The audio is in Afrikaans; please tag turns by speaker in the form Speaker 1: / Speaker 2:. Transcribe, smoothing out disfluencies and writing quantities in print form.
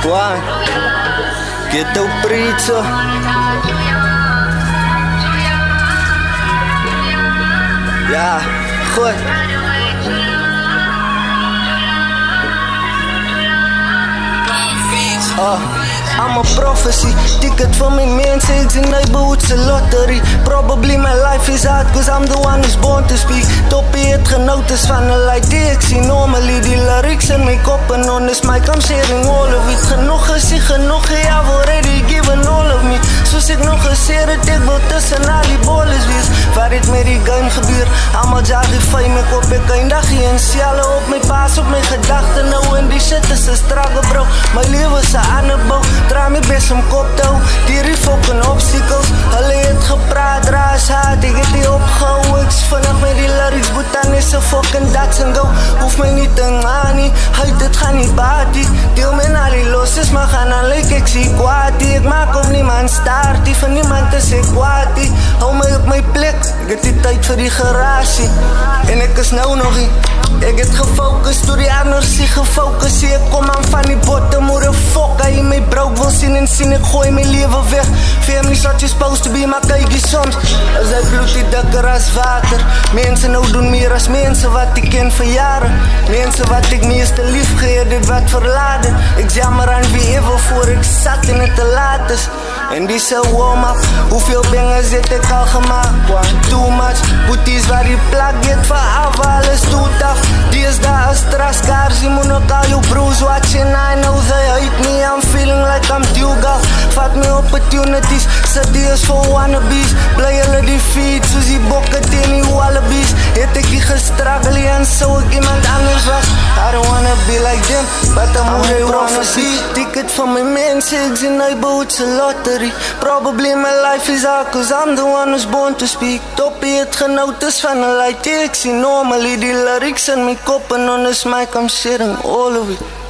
Speaker 1: One, get the preacher. Ja, goed. I'm a prophecy, ticket for my mensen, ik zie neighborhoodse lottery. Probably my life is hard, cause I'm the one who's born to speak. Toppie het genoten van een light die ik zie. Normally die lyrics in my kop en on this mic I'm sharing all of it. Genoeg gezien, genoeg I've already given all of me. Soos ek nog gesê het, ek wil tussen al die ballers wees. Wat het met die game gebeur? Allemaal jaar die fame, ek op ek eindig hier en sjelle op my paas, op my gedachten. Nou in die shit is een struggle bro, my leven is een ander bouw. Draai my best om kop te hou, die fucking obstacles. Hulle het gepraat, raas haat, ek het die opgehou. Ek is vinnig met die lyrics, Boetan is een fucking dats en go. Hoef my nie te gaan nie, huid het gaan nie baat die. Deel my na die losses, maar gaan aan lyk ek sê kwaad die. Ek maak op niemand staart die, van niemand te sê kwaad die. Hou my op my plek, ek het die tyd vir die garasie. En ek is nou nog nie, ek het gefocus, toe die ander sê gefocus. Sê ek kom aan van die bottom, hoe de fuck hy my broek wil sien en sien, ek gooi my leven weg. Family's what you supposed to be, maar kykie soms as hy bloed die dikker as water. Mense nou doen meer as mense wat ek ken vir jare. Mense wat ek meeste lief gehad het wat verlaat het. Ek jammer aan wie ever voor ek sat en het te laat is. En die se warm-up, hoeveel bangers het ek al gemaakt? Too much, boeties waar die plak het vir af, alles doet af. Die is daar as traskars, jy moet ook al jou broers watching. I know they hate me, I'm feeling like I'm Dugal. Vat my opportunities, sit die is voor wannabes. Bly hulle die feed, soos die bokke teen die wallabies. Het ek die gestruggle en so ek iemand anders was. I don't wanna be like them, but I'm who they wanna be. Ticket van my mense, ek sien neighborhoodse lottery. Probably my life is hard, cause I'm the one who's born to speak. Toppie het genotes van een light die ek sien. Normally die lyrics in my kop en on this mic I'm sharing all of it.